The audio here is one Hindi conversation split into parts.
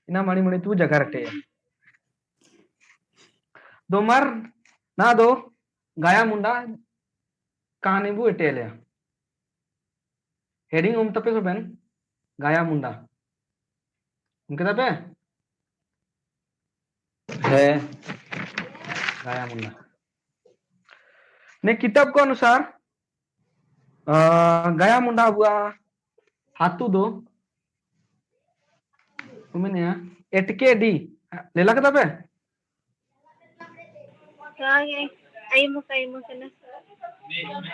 ina mani mani tu jaga rete domar na do gaya munda kani bu etele heading tapi soben gaya munda उनके पे है गया मुंडा ने किताब को अनुसार गया मुंडा हुआ हाथू दो उमें एटके डी लेला कता पे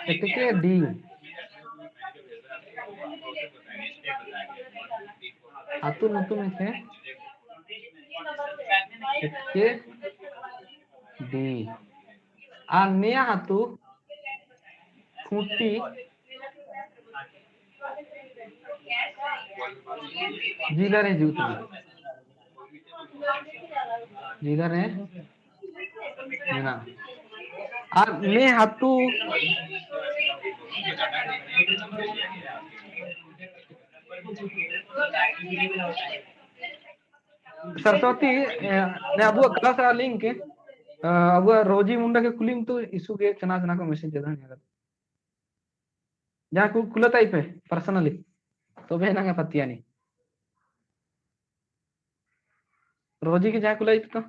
एटके डी हाथू नतु में से एटके डी नया हाथू खूंटी जिला रे जूत जिला रे ना ने हाथू सरस्वती ने अब क्लास लिंक के अब रोजी मुंडा के कुलिंग तो इशू के चना चना को मैसेज देदा नहीं जहाँ को कुलता ही पे पर्सनली तो बे ना पतिया नहीं रोजी के जहाँ कुलाई तो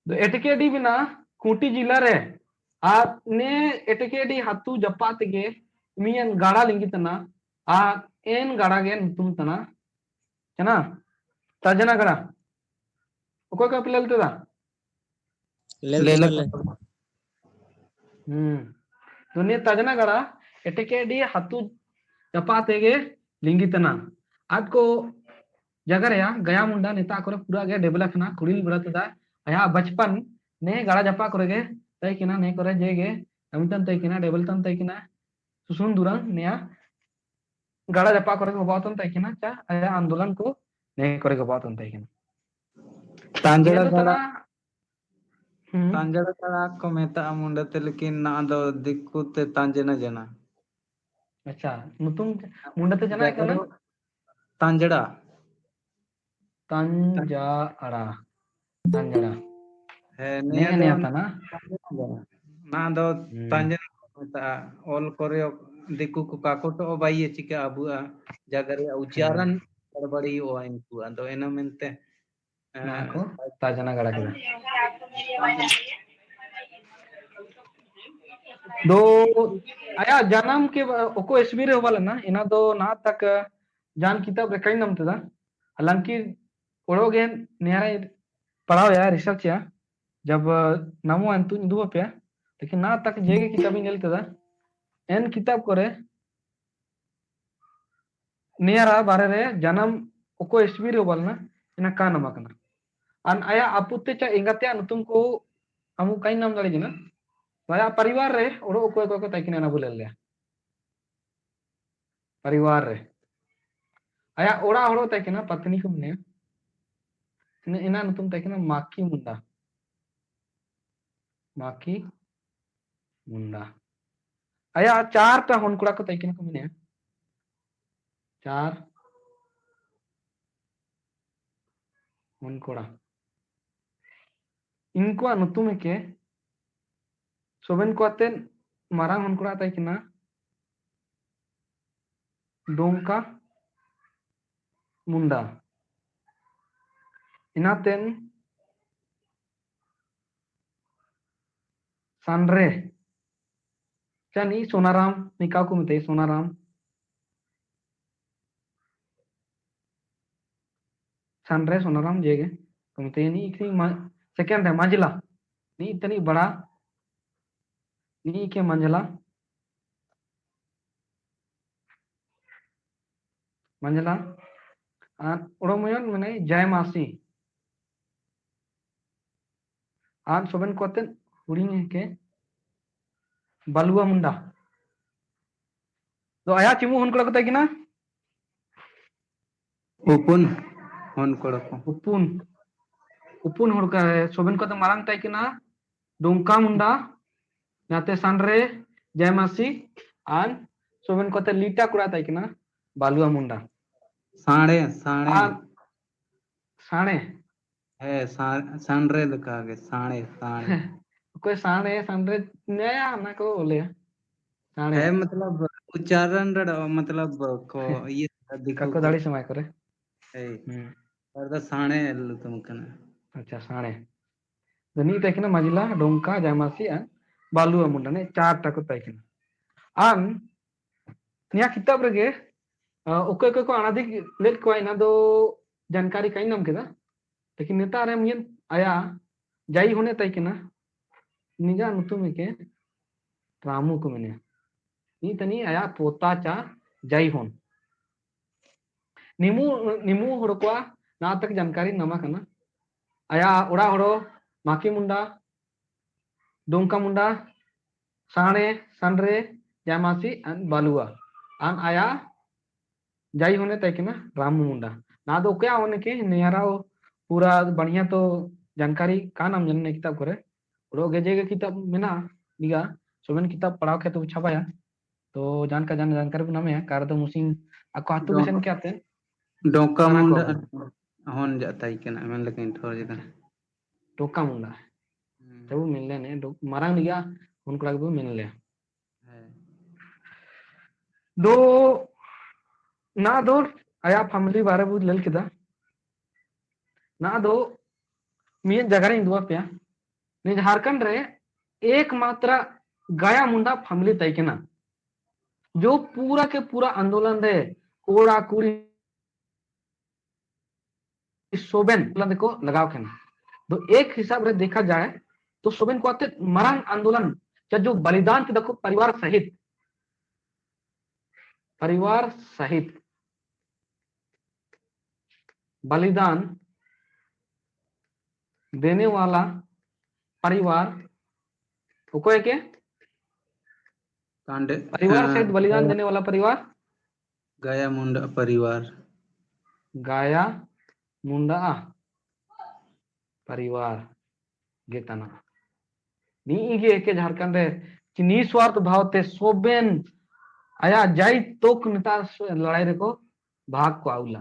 एटकेडी बिना खूंटी जिला रे ने एटकेडी हाथू जपात के मियन गाड़ा लिंगी तना एन गाड़ा गे तुम तना चना तजना गड़ा ओको का पिलल तदा ले ले तो ने तजना गड़ा एटकेडी हाथू जपाते गे लिंगी तना आज को जगह रे गया मुंडा नेता करे पूरा गे डेवलप ना कुड़िल बड़ा तदा आया बचपन ने गाड़ा जपा करे गे तय किना ने करे जे गे अमितन तय किना डेवलतन तय किना सुसुन दुरा नेया गाड़ा जपा करे गबातन तय किना चा आया आंदोलन को ने करे गबातन तय किना तांजड़ा गाड़ा को मेता मुंडते लेकिन ना दो दिक्कुते तांजना जना अच्छा नुतुम मुंडते जना कना तांजड़ा तांजाड़ा तांजड़ा है ने ने आता ना दो तांजना मेता ऑल करे दिक्कु को काकोटो बाइये चिका अबुआ जगह रे उच्चारण गड़बड़ी हो इनको तो एना मेनते ना को ताजना गड़ा के दो आया जन्म के ओको एसबीरे होवाला ना इना दो ना तक जान किताब रे कई नम तदा हालांकि ओड़ोगे नियारा पढ़ाओ या रिसर्च या जब नामो अंतु दुआ पे लेकिन ना तक जेगे किताब नेल तदा एन किताब करे नियारा बारे रे जन्म ओको एसबीरे होवाला ना इना का नाम कना अन आया आपुते चा इंगात्या नुतुम को हमु कई नाम दड़ी जिना आया परिवार रे ओड़ो ओको को तकिना ना बुलेले परिवार रे आया ओड़ा ओड़ो तकिना पत्नी को मने इना नुतुम तकिना माकी मुंडा आया चार टा होनकुड़ा को तकिना को मने चार होनकुड़ा इनको नुतुम के सोबेन को आते मारांग होनकुड़ा तकिना डोंका मुंडा इनातेन सांड्रे चनी सोनाराम निका को मिते सोनाराम सांड्रे सोनाराम जेगे तो मिते नी इतनी सेकंड है मंजिला नी इतनी बड़ा नी के मंजिला उड़ोमयन मने जयमासी आन सोबेन कोते हुडिंग के बालुआ मुंडा तो आया चिमु होनकुड़ा को तकिना उपुन होनकुड़ा को उपुन होड़का सोबेन कोते मारांग तकिना डोंका मुंडा नाते सांड्रे जयमासी आन सोबेन कोते लीटा कुड़ा तकिना बालुआ मुंडा साणे साणे आन साणे है सांडरे लगा के साणे साणे कोई साणे सांडरे नया ना को बोले साणे है मतलब उच्चारण मतलब को ये दिखो kako को dali samay करे है पर साणे तुमकन अच्छा साणे दनी तैकिना मजिला डोंका जामासी an balu amundane चार टाको तैकिना an निया किताब रगे ओके को अनादि लेट को ina दो जानकारी कहीं नाम केदा लेकिन नेता रे मियन आया जाई होने तैकिना निजा नुतुम के रामू को मैंने नी तनी आया पोता चा जाई होन निमू निमू हड़कोआ ना तक जानकारी नमा कना आया उड़ा हड़ो माकी मुंडा डोंका मुंडा साणे सांडरे जामासी एंड बालुआ आन आया जाई होने तैकिना रामू मुंडा ना दो क्या होने के नियारा पूरा बढ़िया तो जानकारी का नाम जानने किताब करे उड़ो गेजे के किताब मेना निगा सोबेन किताब पढ़ाओ के तो छपाया तो जानकारी को नाम है कार तो मुसिंग ako hatu bisen क्या थे डोका sana ko मुंडा ako होन जाता है क्या मैं लेकिन थोड़ा जगह toka munda tabu milne ne marang niga उनको लग मिल ले दो ना दो आया फैमिली बारे बुझ लेल किदा ना दो मियन जगह रे दुआ पे नि झारखंड रे एकमात्र गया मुंडा फैमिली तैकेना जो पूरा के पूरा आंदोलन रे कोड़ा कुड़ी सोबेन को लगाव केना तो एक हिसाब रे देखा जाए तो सोबेन को आते मरंग आंदोलन या जो बलिदान के देखो परिवार सहित बलिदान देने वाला परिवार को के परिवार सहित बलिदान देने वाला परिवार गया मुंडा परिवार गाया मुंडा परिवार गेतना नी के झारखंड रे कि निस्वार्थ भाव ते सोबेन आया जाई तोक नेता लड़ाई रे को भाग को आउला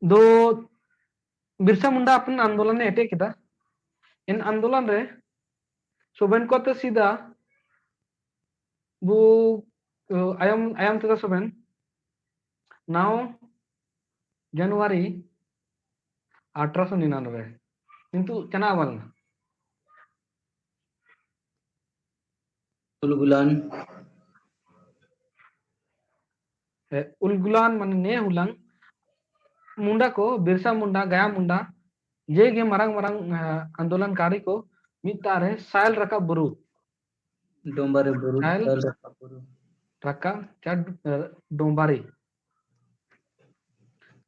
दो बिरसा मुंडा अपन आंदोलन ने अटैक किया इन आंदोलन रे सोबेन को तो सीधा वो आयम आयम तथा सोबेन 9 जनवरी 1899 किंतु चनावल उलगुलान मन ने हुलंग मुंडा को बिरसा मुंडा गया मुंडा ये गे मरंग मरंग आंदोलनकारी को मितारे साइल रका बुरु डोंबारे बुरु साइल रका क्या डोंबारी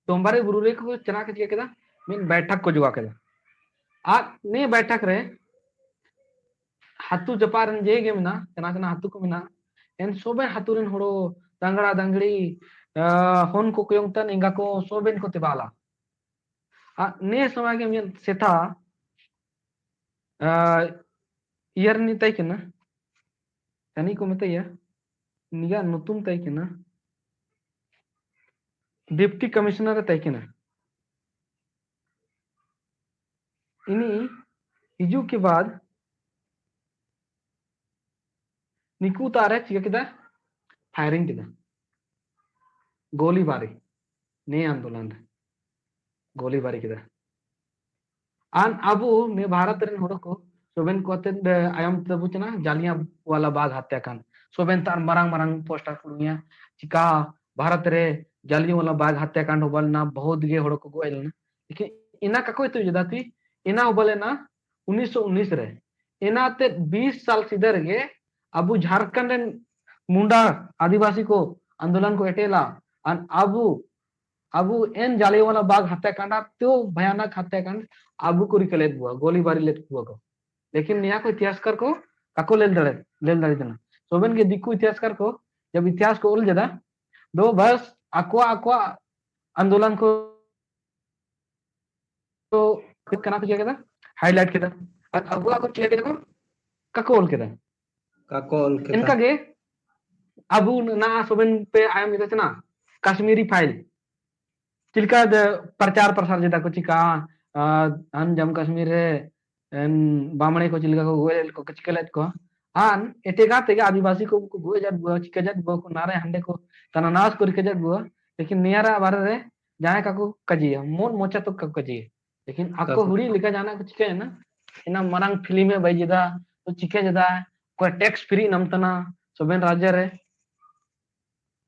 डोंबारे बुरु रे को चना के केदा मिन बैठक को जुआ केदा आ ने बैठक रे हाथू जपारन जे गे मिना चना चना हाथू को मिना एन सोबे हाथुरन होड़ो दंगड़ा दंगड़ी होन को कोयंगतन इंगा को सोबेन को तिबाला ने समय के मिन सेथा ईयर नि तय केना तनी को मतया निगा नुतुम तय केना डिप्टी कमिश्नर तय केना इनी हिजू के बाद निकू तारे चिका किदा फायरिंग किदा गोलीबारी ने आंदोलन गोलीबारी किदा आन अबू ने भारत रे होड़ो को सोबेन को आयम तबुचना जालिया वाला बाग हत्याकांड सोबेन तार मरंग मरंग पोस्टर कुड़िया चिका भारत रे जालिया वाला बाग हत्याकांड होबल ना बहुत गे होड़ो को गोइल ना लेकिन इना का कोई तो जदाती इना होबले ना 1919 रे इना ते 20 साल सीधे गे अबू झारखंड मुंडा आदिवासी को आंदोलन को एटेला अन अबू एन जालियावाला बाग हत्याकांड तो भयानक हत्याकांड अबू को रिकलेट हुआ गोलीबारी लेट हुआ को लेकिन नया को इतिहासकार को काको लेल दड़े देना सोबेन के दिक्कू इतिहासकार को जब इतिहास को उलझदा दो बस अक्वा अक्वा आंदोलन को तो कना को किया हाईलाइट किया और अगुआ को किया को काको इनका गे अबू ना सोबेन पे आयम इतना कश्मीरी फाइल चिल्का प्रचार प्रसार जेदा को चिका अन जम्मू कश्मीर रे बामणे को चिल्का को गोयल को चिकलेट को आन एटेगा तेगा आदिवासी को गोय जात बुआ चिका जात बुआ को नारे हंडे को तनानास को रिके जात बुआ लेकिन नियारा बारे रे जाए काको कजिए मोन मोचा तो कब कजिए लेकिन आपको हुड़ी लिखा जाना को चिका है ना इना मरंग फिल्म में भाई जेदा तो चिके जेदा कोई टैक्स फ्री नमतना सोबेन राज्य रे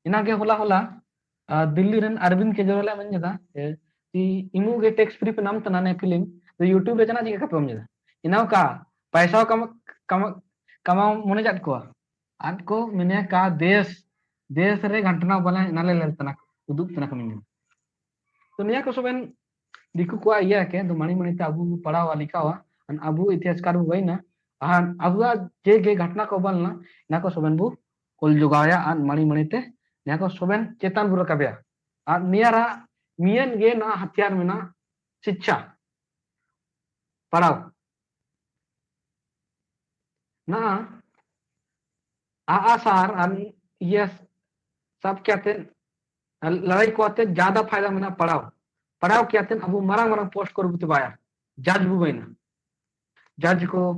इना के होला होला दिल्ली रन अरविंद केजरीवाल मन जेदा ती इमु के टैक्स फ्री पे नाम तना ने फिल्म तो यूट्यूब रे जना चिका कपम जेदा इनाव का पैसा कम कम कमा मुने जात को आट को मिने का देश देश रे घटना बला नाले लेतना उदुक तना कमिन तो निया को सोबेन दिकु को इया के दो मणि मणि अबु पढ़ावा लिखावा अन अबु इतिहासकार बइना आन अबुआ जे घटना को बलना ना को सोबेन बु कोल जुगाया अन मणि मणि ते ना को सोबेन चेतन बुरा कबया आ नियारा मियन गे ना हथियार में ना शिक्षा पढ़ाओ ना आसार अन ये सब क्या थे लड़ाई को आते ज्यादा फायदा में ना पढ़ाओ पढ़ाओ क्या थे अब मरंग मरंग पोस्ट कर बुतवाया जज बुबैना जज को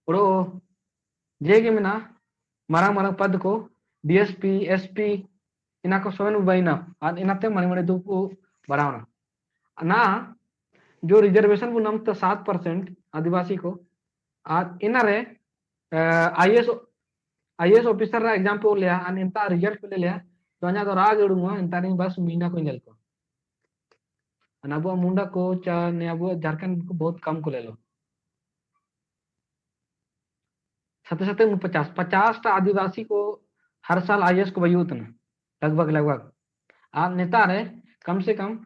उड़ो जेगे में ना मरंग मरंग पद को डीएसपी एसपी इना को सोन बुबैना और इनाते मणि मणि दु को बढ़ावना ना जो रिजर्वेशन वो नम तो 7% आदिवासी को और इनारे आईएएस ऑफिसर रा एग्जांपल लिया और इंता रिजल्ट पे ले लिया तो अन्या तो राग उड़ूंगा इंता नहीं बस मीना को इंजल को अनाबुआ मुंडा को चा ने अबुआ झारखंड को बहुत कम को ले लो सत्य सत्य 50 आदिवासी को हर साल आईएएस को वही उतना लगभग लगभग आप नेता रहे कम से कम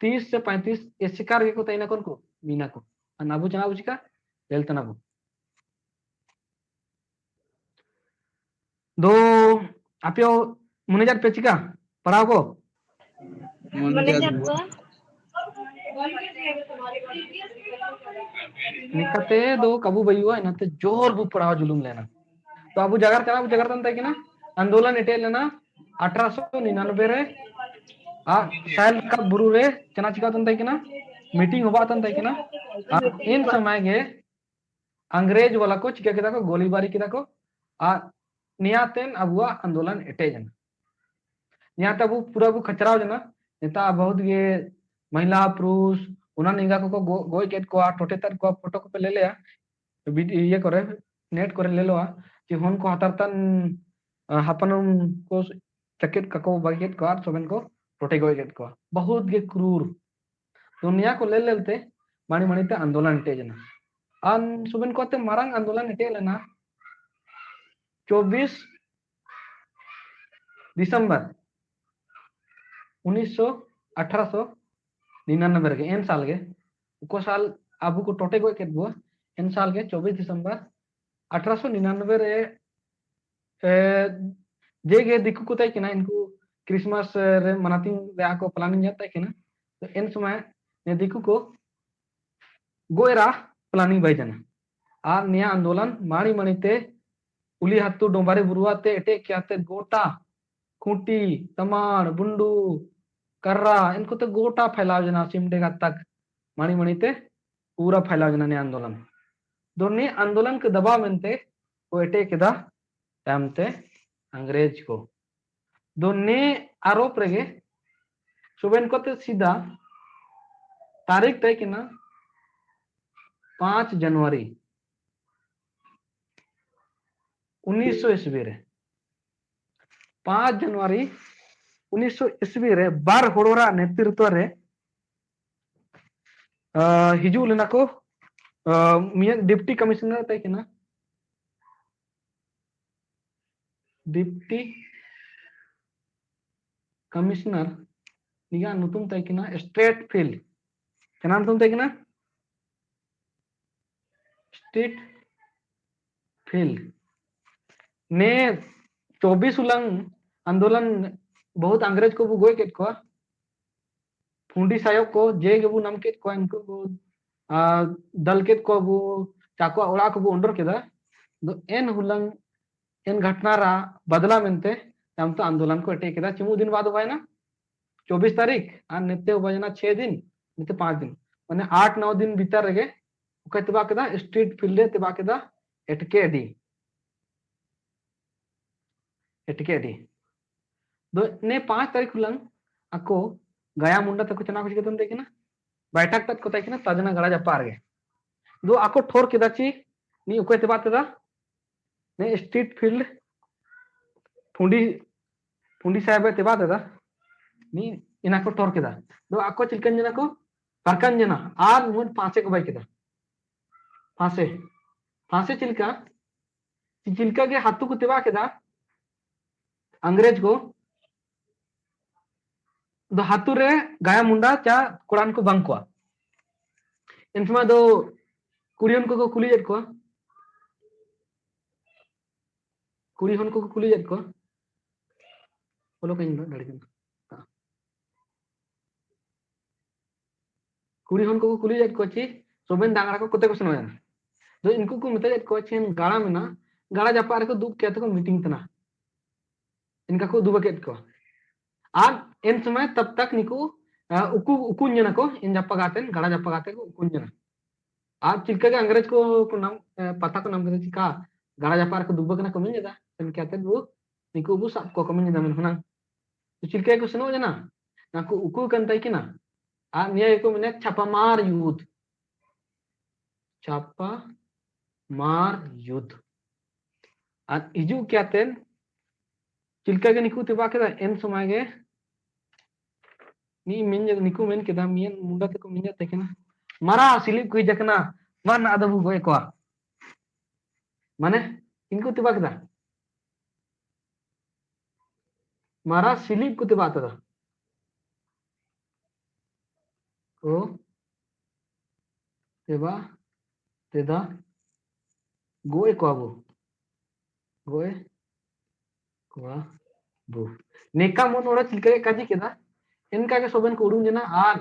30 से 35 ये शिकार को तैना कौन को मीना को अनाबु चनाबु चिका लेलता नाबु दो आपियो मुनेजर पेचिका पढ़ाओ को निकते दो कबू बयुआ इनते जोर बु पढ़ाओ जुलूम लेना तो अबु जगर तंता कि ना आंदोलन इटे लेना 1899 रे साल का बुरु रे चना चिका तंता कि ना मीटिंग हुआ तंता कि ना इन समय के अंग्रेज वाला को चिका किदा को गोलीबारी किदा को नियातेन अबुआ आंदोलन इटे जना निया तबु पूरा बु खचराव जना नेता बहुत ये महिला पुरुष उना निगा को गोय केट को टोटे तर को फोटो को पे ले लिया ये करे नेट करे ले लो कि होन को हतरतन हपन को चकेट को बकेट को सोबेन को टोटे गोय केट को बहुत गे क्रूर दुनिया को ले लेते मानी मानी ते आंदोलन टे जना अन सोबेन को ते मारंग आंदोलन टे लेना 24 दिसंबर 1899 के एन साल के को साल अबू को टोटे को केट बुआ एन साल के 24 दिसंबर 1899 रे जे गे दिक्कु को तय किना इनको क्रिसमस रे मनाती रे को प्लानिंग जाता है किना तो इन समय ने दिक्कु को गोयरा प्लानिंग भाई जना आ निया आंदोलन माणी मणिते उली हत्तु डोंबारे बुरुआते एटे क्याते गोटा खूंटी तमाड़ बुंडू कर्रा इनको तो गोटा फैलाव जना सिमडेगा तक माणी मणिते पूरा फैलाव जना ने आंदोलन दोने आंदोलन के दबाव में वो एटे केदा टाइमते अंग्रेज को दोने आरोप रहे सुबेन को ते सीधा तारीख तय कि ना 5 जनवरी 1900 ईस्वी रे 5 जनवरी 1900 ईस्वी रे बार होड़ोरा नेतृत्व रे हिजू लेना को डिप्टी कमिश्नर तय कि ना डिप्टी कमिश्नर निगा नुतुम तय कि ना स्टेट फील्ड क्या नाम तुम तय कि ना स्टेट फील्ड ने 24 उलंग आंदोलन बहुत अंग्रेज को गोय केट को फुंडी सायो को जे गेबू नाम केट को इनको दल केट को बु चाको ओड़ा को बु अंडर केदा दो एन हुलंग एन घटना रा बदला मेनते हम तो आंदोलन को अटैक किया चिमू दिन बाद हुआ है ना 24 तारीख और नित्य बजना 6 दिन नित्य 5 दिन मैंने 8-9 दिन भीतर रगे तिबा के स्ट्रीट फील्ड तिबा के एटके दो ने 5 तारीख हुलंग ako gaya munda तक चना कुछ के देखिना बैठक तक को तकिना तजना गड़ा जपार गे दो ako ठोर किदा ची नी उको तिबा तेदा ने स्ट्रीट फील्ड फुंडी फुंडी साहेब तिबा तेदा नी इना को ठोर किदा दो ako चिलकन जना को परकन जना आर मुन पांचे को बाई किदा फांसे फांसे चिलका चिलका के हाथू को तिबा किदा अंग्रेज को दो हाथू रे गाया मुंडा चा कुरान को बंग को इन समय दो कुड़ियन को कुली जेट को कुड़ी हन को कुली जेट को बोलो कहीं डर के कुड़ी हन को कुली जेट को ची सोबेन डांगरा को कोते को सुनो दो इनको को मिता जेट को चेन गाड़ा में ना गाड़ा जपा को दुब कहते को मीटिंग तना इनका को दुबा केट को आज इन समय तब तक निको उकु उकुन जना को इन जपा गातेन गाड़ा जपा गाते को उकुन जना आज चिलका के अंग्रेज को नाम पता को नाम करते चिका गाड़ा जपा को दुबा कना कमिन जदा इन कहते वो निको बु सब को कमिन जदा मन होना तो चिलका को सुनो जना ना को उकु कंtai किना आ निया को मने छापा मार युद्ध आज इजु कहते चिलका के निकू तिबा के एन समय गे नी मिन निकू मेन के मियन मुंडा ते को मिन ते केना मारा सिलिप को जकना मन अदबु गोय को माने इनको तिबा के मारा सिलिप को तिबा ओ तिबा तेदा गोय को अबु गोय को बु नेका मन ओड़ा चिलका के काजी केदा इनका के सोबन को उडुम जना आर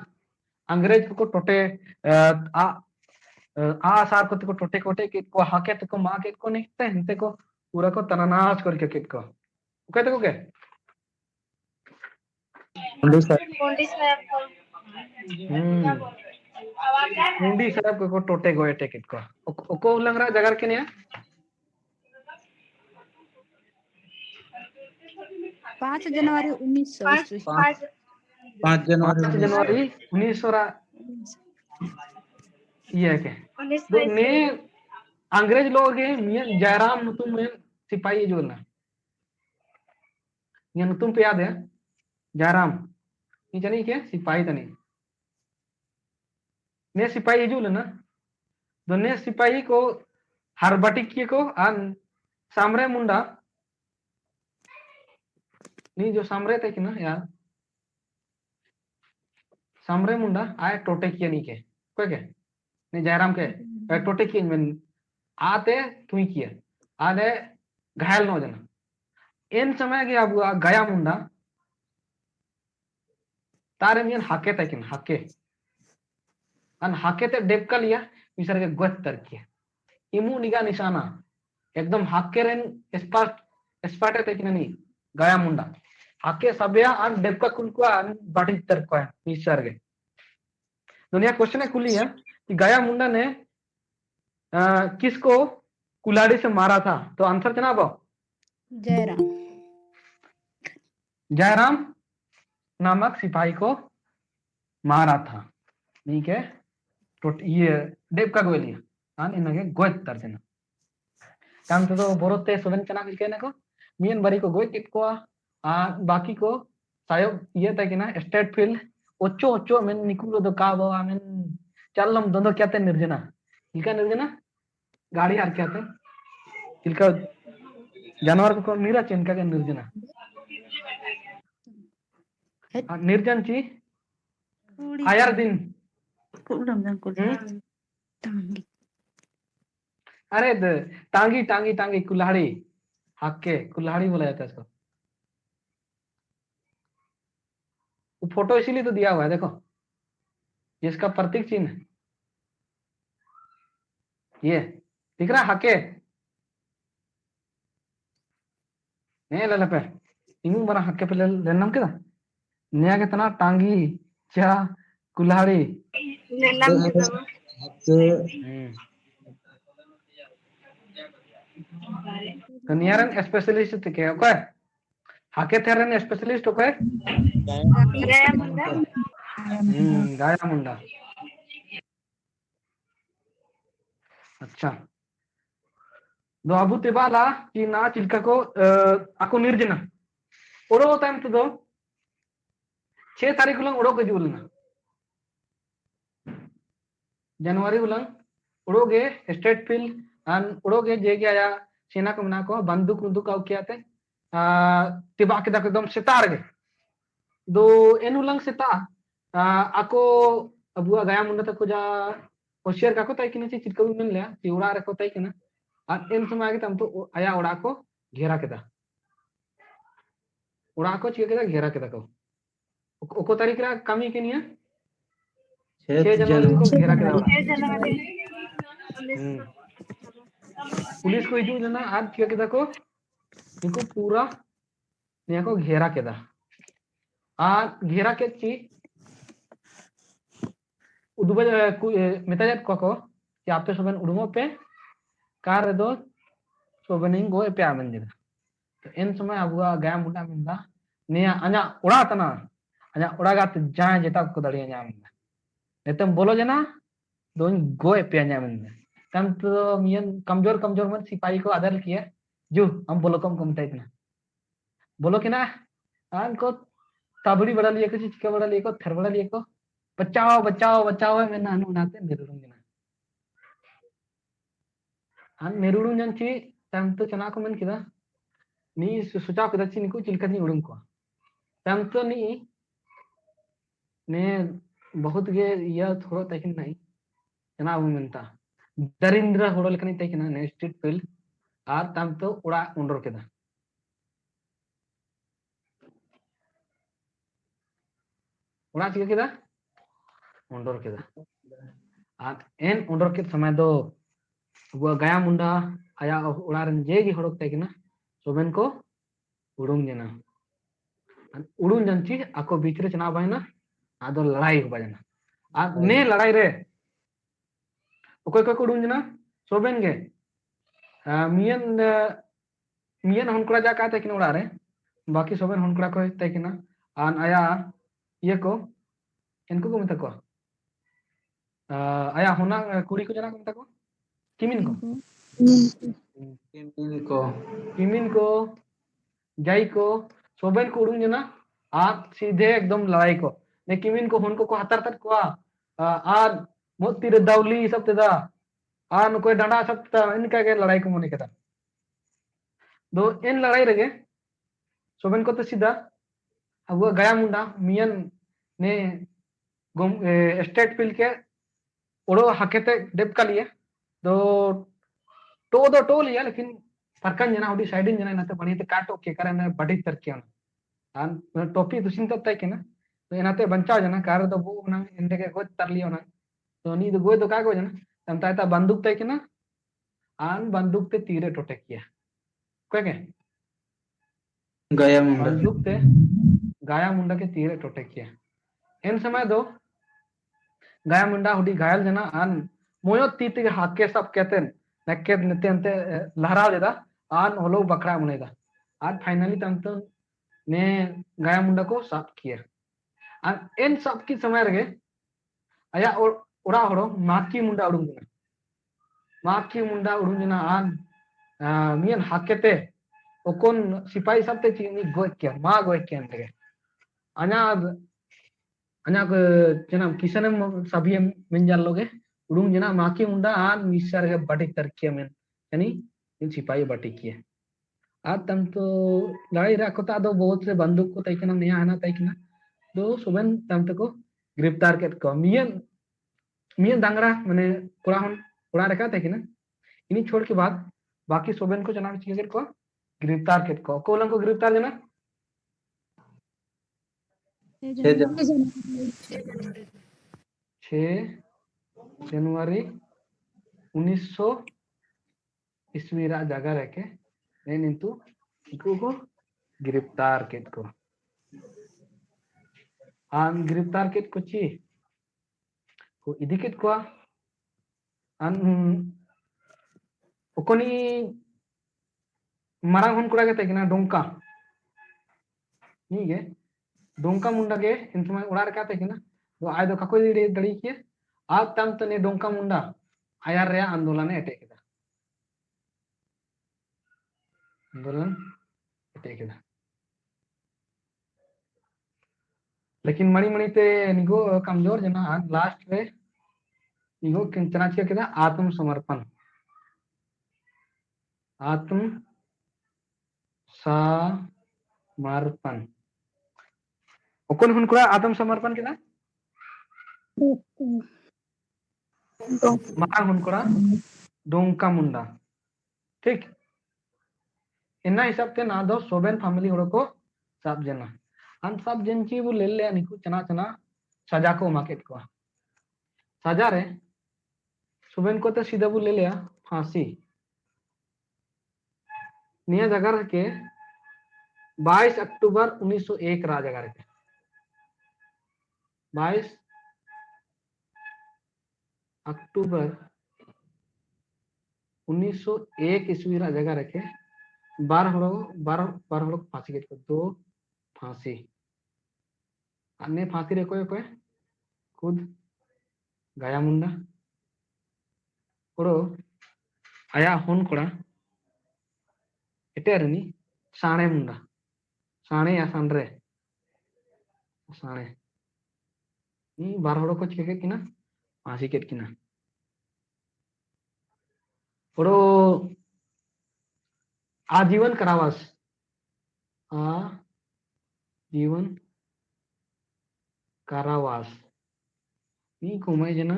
अंग्रेज को टोटे आ सार को टोटे कोटे के को हाके ते को मा के को नेकते हंते को पूरा को तनानाश करके किट को कहते को के मुंडी साहब मुंडी साहब को टोटे गोए टिकट को को लंगरा जगह के ने 5 जनवरी 1900 ईस्वी 5 जनवरी 1900 ये के तो ने अंग्रेज लोग के मियन जयराम नुतुम में सिपाही जोलना ये नुतुम पे याद है जयराम ये जानी के सिपाही तनी ने सिपाही जो लेना दोने सिपाही को हरबटी किए को अन सामरे मुंडा नी जो सामरे थे कि ना यार सामरे मुंडा आए टोटे किए नहीं के कोई के ने जयराम के टोटे किए में आते तुई किए आने घायल न जना इन समय के अब गया मुंडा तारे मियन हाके थे कि हाके अन हाके ते डेपका लिया मिसर के गोत तर किया इमु निगा निशाना एकदम हाके रेन स्पाटे ते कि नहीं गया मुंडा हाके सबया अन डेपका कुलकुआ अन बाटी तर को है मिसर के दुनिया क्वेश्चन है खुली है कि गया मुंडा ने किसको कुलाड़ी से मारा था तो आंसर क्या ना जयराम जयराम नामक सिपाही को मारा था ठीक है तो ये डेप का गोलिया आन इनके गोय तर देना काम तो बोरोते सोबेन चना कहने को मियन बरी को गोय किट को आ बाकी को सायो ये तक ना स्टेट फील्ड ओचो ओचो मेन निकुलो दो का बो आमेन चलम दोंदो कहते निर्जना इनका निर्जना गाड़ी हार कहते इनका जानवर को नीरा चिनका के निर्जना निर्जन ची आयर दिन अरे टांगी टांगी टांगी कुल्हाड़ी हाके कुल्हाड़ी बोला जाता है इसको वो फोटो इसीलिए तो दिया हुआ है देखो ये इसका प्रतीक चिन्ह ये दिख रहा हाके नहीं ललपे इमु बना हक्के पे ले नाम के दा नया के तना टांगी चा कुल्हाड़ी कनियारन स्पेशलिस्ट के ओके हाके थेरन स्पेशलिस्ट ओके गाया मुंडा अच्छा दो अबू तेबाला कि ना चिलका को आको निर्जना ओरो टाइम तो 6 तारीख उलंग ओरो के जुलना जनवरी उलंग ओरोगे स्टेट फील्ड अन ओरोगे जे गया सेना को मना को बंदूक बंदूक आउ किया थे तिबा के एकदम सितार गे दो एन उलंग सिता आको अबुआ गाया मुंडा तक जा होशियार का को तय किने चे चिलका मिल लिया ती उड़ा रे को तय किना और इन समय के तम तो आया उड़ा को घेरा केदा उड़ा को चिके केदा घेरा केदा को ओको तारीख रा कमी के निया 6 जनवरी को घेरा केदा पुलिस को हिजू जना आज चिके केदा को इनको पूरा निया को घेरा केदा और घेरा के ची उदुबे मेताजत को कि आप तो सबन उड़मो पे कार दो सोबनिंग गो पे आमन दिदा तो इन समय अबुआ गाया मुंडा मिंदा निया अना उड़ा तना अना उड़ागात जाय जेता को दड़िया ᱧᱟᱢदा नेतम बोलो जना दोन गो पे ᱧᱟᱢदा तम तो मियन कमजोर कमजोर मन सिपाही को आदर किया जो हम बोलो कम कम टाइप ना बोलो कि ना आन को ताबड़ी बड़ा लिए को चिका बड़ा लिए को थर बड़ा लिए को बचाओ बचाओ बचाओ मैं नानू नाते नेरुडुंग जना आन नेरुडुंग जन ची तम तो चना को मन किदा नी सुचा को दची निको चिलका नी उडुंग को तम तो नी ने बहुत गे या थोड़ा तकिन नहीं चना वो मिलता दरिंद्र होड़ो लेकनी तकिना ने स्ट्रीट फील्ड आर तम तो उड़ा उंडर केदा उड़ा चिका केदा उंडर केदा आर एन उंडर के समय दो वो गाया मुंडा आया उड़ा रन जे गी होड़ो तकिना सोबेन को उडुंग जना उडुंग जनची आको बीच रे चना बायना आदो लड़ाई हो बजना आ ने लड़ाई रे ओकोय को उडुंग जना सोबेन गे मियन मियन हनकुड़ा जा का तकिन उड़ा रे बाकी सोबेन हनकुड़ा को तकिना आन आया ये को इनको को मत को आया होना कुड़ी को जना को मत को किमिन को जाई को सोबेन को उडुंग जना आप सीधे एकदम लड़ाई को ने किमिन को हनको को हतर तक को आर मोती रे दावली सब तेदा आन कोई डंडा सब इनका के लड़ाई को मोने केदा दो इन लड़ाई रगे सोबेन को तो सीधा अब वो गाया मुंडा मियन ने स्टेट फील्ड के ओड़ो हकेते डेप का लिए तो लिया लेकिन परकन जना उडी साइडिन जना नाते बणी ते काटो के करने बड़ी तरकिया आन टोपी दुसिन तब तय केना तो एनाते बंचाव जना कार दो बु ना इंदे के गोद तर लियो ना तो नी दो गोद का गो जना तम ताता बंदूक तय केना आन बंदूक ते तीरे टोटे किया कोई के गाया मुंडा बंदूक ते गाया मुंडा के तीरे टोटे किया इन समय दो गाया मुंडा हुडी घायल जना आन मोयो तीते के हाथ के सब कहते नक्के नते अंते लहरा देदा आन होलो बकरा मुनेदा आज फाइनली तम तो ने गाया मुंडा को साफ किया आन इन सब की समय रगे आया उड़ा होड़ो माकी मुंडा उडुंग जना आन मियन हाकेते ओकोन सिपाही सब ते चिनी गोय किया मा गोय किया अंदर अना अना जना किसने सभी मिंजल लोगे उडुंग जना माकी मुंडा आन मिसर के बड़ी तरकिया में यानी इन सिपाही बटी किया आज तम तो लड़ाई रखो ता दो बहुत से बंदूक को तैकना नहीं आना तैकना दो सुबह तम को गिरफ्तार के को मियन दांगड़ा माने कुड़ा रखा तैकना इन्हीं छोड़ के बाद बाकी सोबेन को जना चिकेट को गिरफ्तार के को कोलन को गिरफ्तार जना 6 जनवरी 1900 ईस्वी रा जगह रखे निंतु इको को गिरफ्तार केत को आन गिरफ्तार केत को ची को इदी केत को आन ओकोनी मारांग हुन कुड़ा के तेकिना डोंका नीगे डोंका मुंडा के इन समय उड़ा रखा तेकिना तो आय दो काको दड़ी के आप तम तने डोंका मुंडा आयार रे आंदोलन एटे केदा आंदोलन एटे केदा लेकिन मणि मणि ते निगो कमजोर जना लास्ट रे निगो किंचना चिया केदा आत्मसमर्पण आत्मसमर्पण ओकोन हुन कुड़ा आत्मसमर्पण केदा मारा हुन कुड़ा डोंका मुंडा ठीक इना हिसाब ते ना दो सोबेन फैमिली हड़ो को साब जना अन साब जन ची वो ले ले निकु चना चना सजा को मार्केट को सजा रे सोबेन को तो सीधा वो ले लिया फांसी निया जगह के 22 अक्टूबर 1901 रा जगह के 22 अक्टूबर 1901 ईस्वी रा जगह रखे 12 हड़ो फांसी के दो फांसी अन्य फांसी रे कोई कोई खुद गाया मुंडा ओरो आया हुन कोड़ा एटेरनी साणे मुंडा साणे या सांड्रे साणे नी 12 हड़ो को चिके किना फांसी के किना ओरो आजीवन कारावास आजीवन कारावास नी कुमाय जना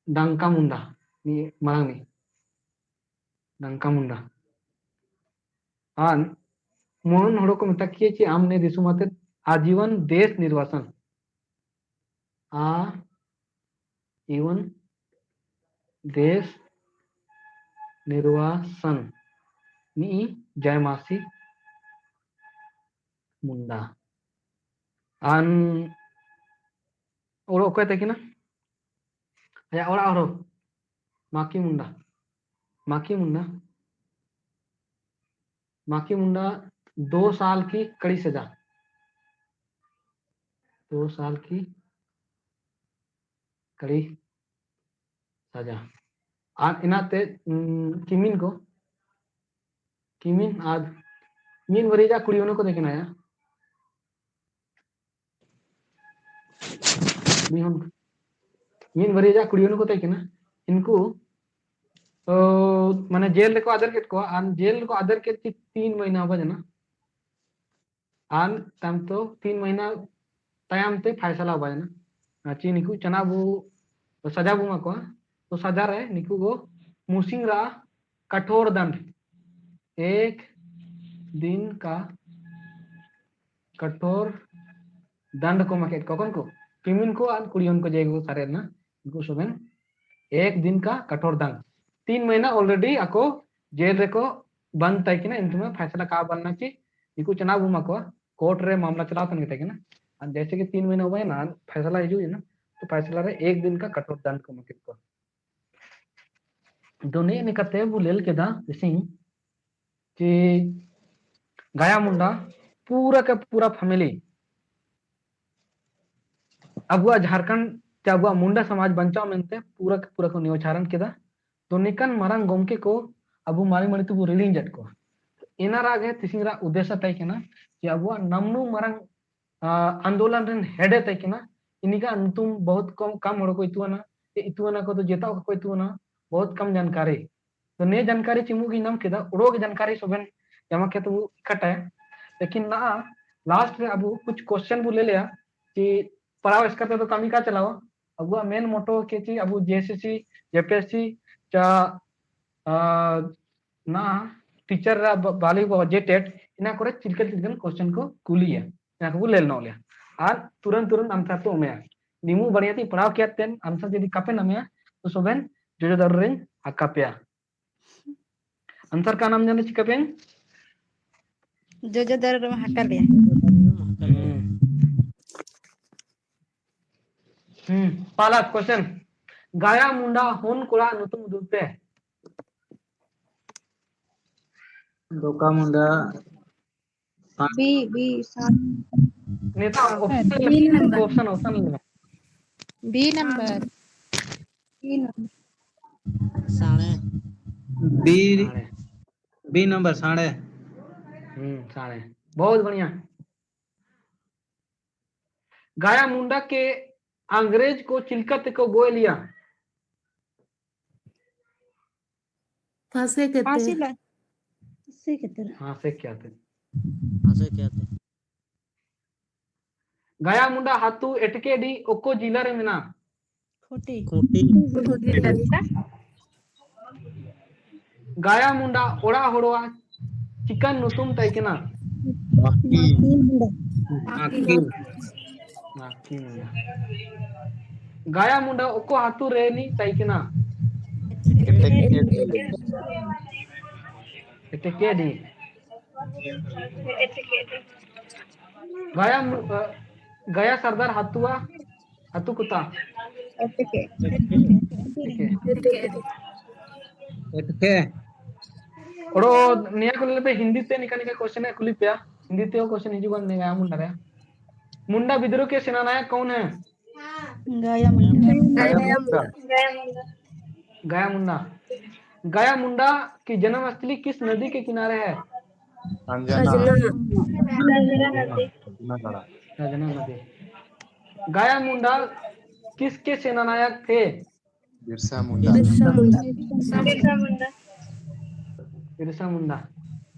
डंका मुंडा नी मांग नी डंका मुंडा आन मोहन हड़ो को मता किए ची आमने दिसुमाते आजीवन देश निर्वासन आजीवन देश निर्वासन नी जयमासी मुंडा आन ओरो ओके तेकिना या ओरा ओरो माकी मुंडा माकी मुंडा 2 साल की कड़ी सजा 2 साल की कड़ी सजा आज इनाते किमिन आज मीन वरीजा कुड़ियों को देखना है मीन वरीजा कुड़ियों को देखना इनको माने जेल रे को आदर केट को आन जेल को आदर केट 3 महीना बजना आन तम तो 3 महीना तयम ते फैसला बजना ची निकु चना बु सजा बुमा को तो सजा रे निकु गो मुसिंगरा कठोर दंड 1 दिन का कठोर दंड को मार्केट कौन को किमिन को आन कुड़ियों को जेगो सारे ना इनको सोबेन 1 दिन का कठोर दंड 3 महीना ऑलरेडी आको जेल रे को बंद तय किना इनमें फैसला का बनना ची इनको चना बुमा को कोर्ट रे मामला चला तन के किना जैसे कि 3 महीना हो गए ना फैसला हिजू ना तो फैसला रे 1 दिन का कठोर दंड को मार्केट को दोने निकते बुलेल के दा सिंह कि गाया मुंडा पूरा का पूरा फैमिली अगुआ झारखंड ते अगुआ मुंडा समाज बंचाव मेनते पूरा का पूरा को नियोचारण केदा तो निकन मारंग गोमके को अबु मारी मणि तु रिलीज जट को इना रागे तिसिंगरा उद्देश्य तय केना कि अबुआ नमनु मारंग आंदोलन रन हेडे तय केना इनिका तुम बहुत कम हड़ को इतुआना को तो जेता को इतुआना बहुत कम जानकारी तो ने जानकारी चिमुगी नाम केदा उड़ोग जानकारी सोबेन जमा के तो इकट्ठा है लेकिन ना लास्ट में अब कुछ क्वेश्चन बु ले लिया कि पढ़ाओ करते तो कमी का चलाओ अब मेन मोटो के ची अब जेएसएससी जेपीएससी चा ना टीचर बाली जे टेट इना करे चिलकन क्वेश्चन को कुलिया इना को लेल नौलिया और तुरंत आंसर तो उमेया निमु बढ़ियाती पढ़ाओ किया तेन आंसर यदि कापे नमेया तो सोबेन जो दर रेन अकापिया आंसर का नाम जाने चिका पेन जोजो दर हाका लिया पाला क्वेश्चन गाया मुंडा होन कोड़ा नुतुम दुलते दोका मुंडा बी नेता B number option B number B B number साढ़े साढ़े बहुत बढ़िया गाया मुंडा के अंग्रेज को चिलकत को गोए लिया फांसे फांसी कहते ला इससे कहते हैं हाँ से क्या थे गाया मुंडा हाथू एटके डी ओको जिला रे मिना खोटी गाया मुंडा ओड़ा होड़वा चिकन नुतुम तैकिना माकी मुंडा गाया मुंडा ओको हाथू रेनी तैकिना एटके डी गया सरदार हाथुआ हाथू कुत्ता एटके ओड़ो निया को लेते हिंदी ते निका निका क्वेश्चन है खुली पे हिंदी ते क्वेश्चन हिजू बन गया मुंडा रे मुंडा विद्रोह के सेनानायक कौन है गाया मुंडा गया मुंडा गया मुंडा की जन्मस्थली किस नदी के किनारे है रजना नदी गया मुंडा किसके सेनानायक थे बिरसा मुंडा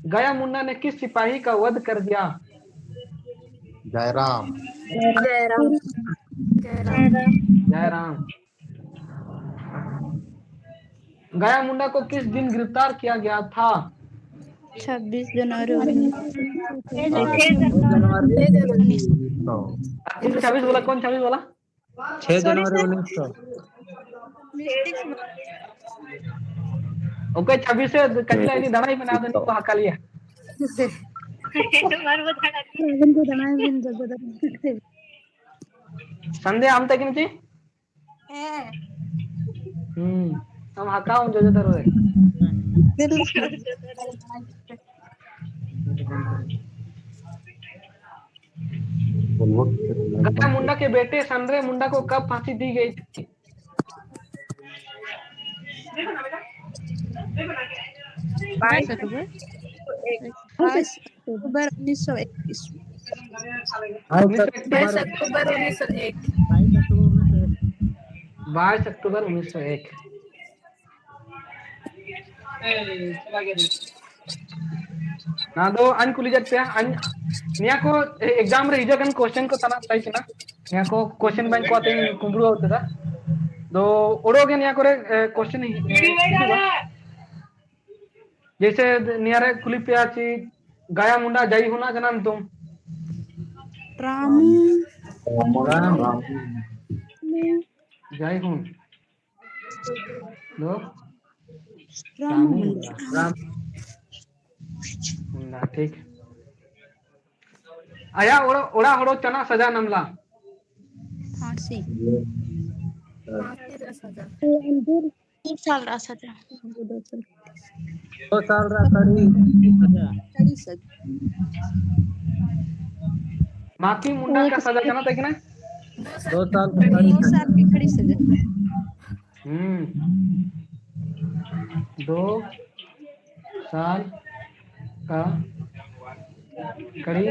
गया मुंडा ने किस सिपाही का वध कर दिया जयराम जयराम गया मुंडा को किस दिन गिरफ्तार किया गया था 26 जनवरी 26 बोला कौन 26 बोला 6 जनवरी 1900 ओके 26 से कचला इनी दनाई बना दे को हका लिया संदेह हम तक नहीं हम हका जो जो दरो गया मुंडा के बेटे संरे मुंडा को कब फांसी दी गई थी 22 अक्टूबर 1921 22 अक्टूबर 1901 ना दो अन कुलिजत पे अन निया को एग्जाम रे हिजो कन क्वेश्चन को तना ताई ना निया को क्वेश्चन बैंक को आते कुंब्रू होता दो ओड़ो के निया करे क्वेश्चन जैसे निया रे कुली पे आची गाया मुंडा जाई होना जनन तुम रामू जाई हूं दो रामू मुंडा ठीक आया ओड़ा ओड़ा होड़ो चना सजा नमला फांसी 1 साल रहा सजा 2 साल रहा कड़ी कड़ी सजा माकी मुंडा का सजा जाना था कि ना 2 साल 2 साल की कड़ी सजा 2 साल का कड़ी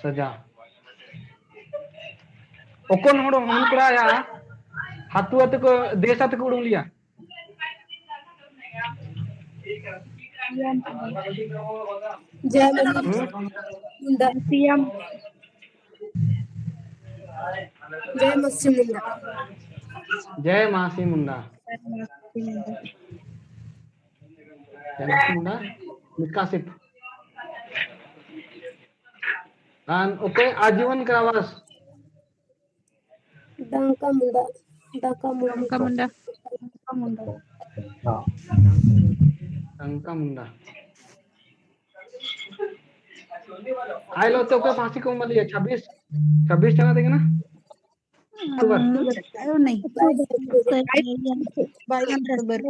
सजा ओकोन होड़ो हम कुरा या हाथू हाथ को देश हाथ को उड़ लिया जय मासी मुंडा निकासित ओके आजीवन कारावास डंका मुंडा मुंडा टंका मुंडा आए लो तो फांसी को मलिए 26 चला देंगे ना अक्टूबर नहीं 22 रुपए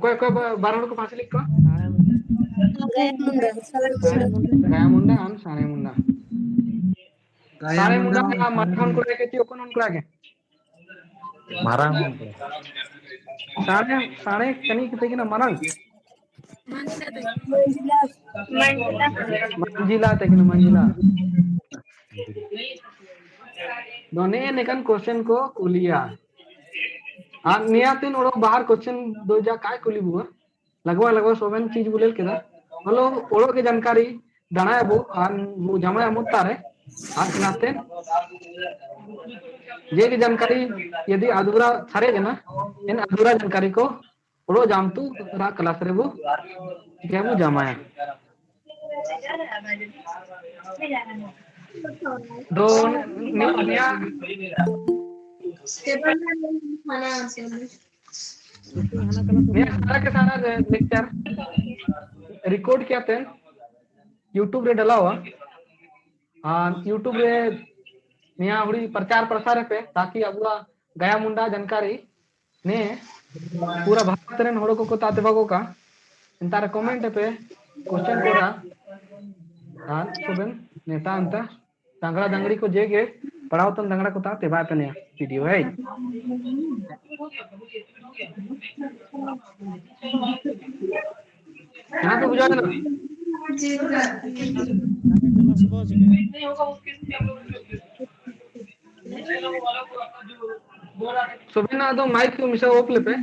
कोई कोई 12 को फांसी लिख को गया गया मुंडा हम सारे मुंडा का माथन को लेके थियो कोन को आगे मारांग सारे कनी किते कि ना मारंग मंजिला ते कि मंजिला दोने नेकन क्वेश्चन को कुलिया नियातिन ओरो बाहर क्वेश्चन दो जा काय कुली बुआ लगभग सोबन चीज बोलेल केदा हेलो ओरो के जानकारी दाना बो आन वो जमा मुत्तारे आन क्लाते ये की जानकारी यदि अधूरा छरे ना इन अधूरा जानकारी को ओरो जामतु रा क्लास रे वो क्या वो जमाया दो निया सारा के सारा लेक्चर रिकॉर्ड किया थे यूट्यूब रे डाला हुआ यूट्यूब रे निया हुड़ी प्रचार प्रसार पे ताकि अबुआ गया मुंडा जानकारी ने पूरा भारत रेन होड़ो को ताते बागो का इंतार कमेंट पे क्वेश्चन कोरा सोबेन नेता अंता दंगड़ा दंगड़ी को जेगे पढ़ाओ तन दंगड़ा को ताते बात ने वीडियो है यहाँ पे बुझा ना सोबिना तो माइक को मिसा ओप ले पे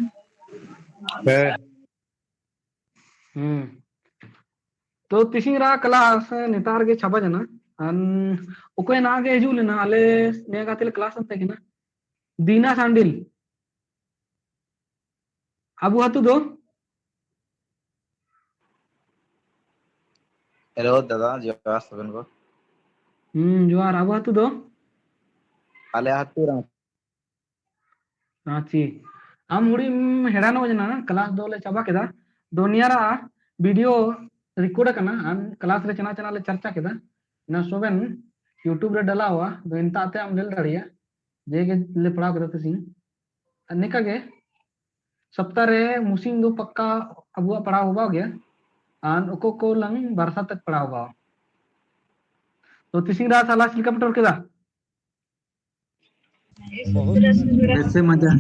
तो तिसिंगरा क्लास नेतार के छापा जना अन ओके ना के हिजू लेना आले ने गातिल क्लास अंते किना दीना सांडिल अबू हातु दो हेलो दादा जोहार सबन को जोहार अबू हातु दो आले हातु रांची आम हुड़ी हेडानो जना क्लास दो ले चाबा केदा दोनियारा वीडियो रिकॉर्ड करना अन क्लास रे चना चना ले चर्चा केदा ना सोबेन यूट्यूब रे डाला हुआ दो इंता आते हम लेल दड़िया जे के ले पढ़ा केदा तसी अनेका के सप्ताह रे मुसिंग दो पक्का अबुआ पढ़ा होगा गया आन ओको को लंग बरसा तक पढ़ा होगा तो तिसिंग रा साला सिलका पटोर केदा ऐसे मजा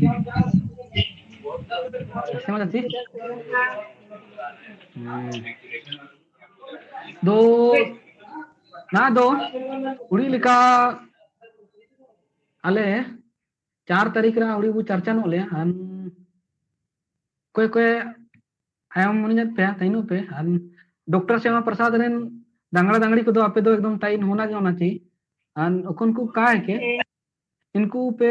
थी दो ना दो उड़ी लिखा अले 4 तारीख रा उड़ी वो चर्चा नो ले हन कोई कोई आयम मन पे तैनो पे हन डॉक्टर श्यामा प्रसाद रेन दंगड़ा दंगड़ी को दो आपे दो एकदम टाइम होना चाहिए हन उकन को का है के इनको पे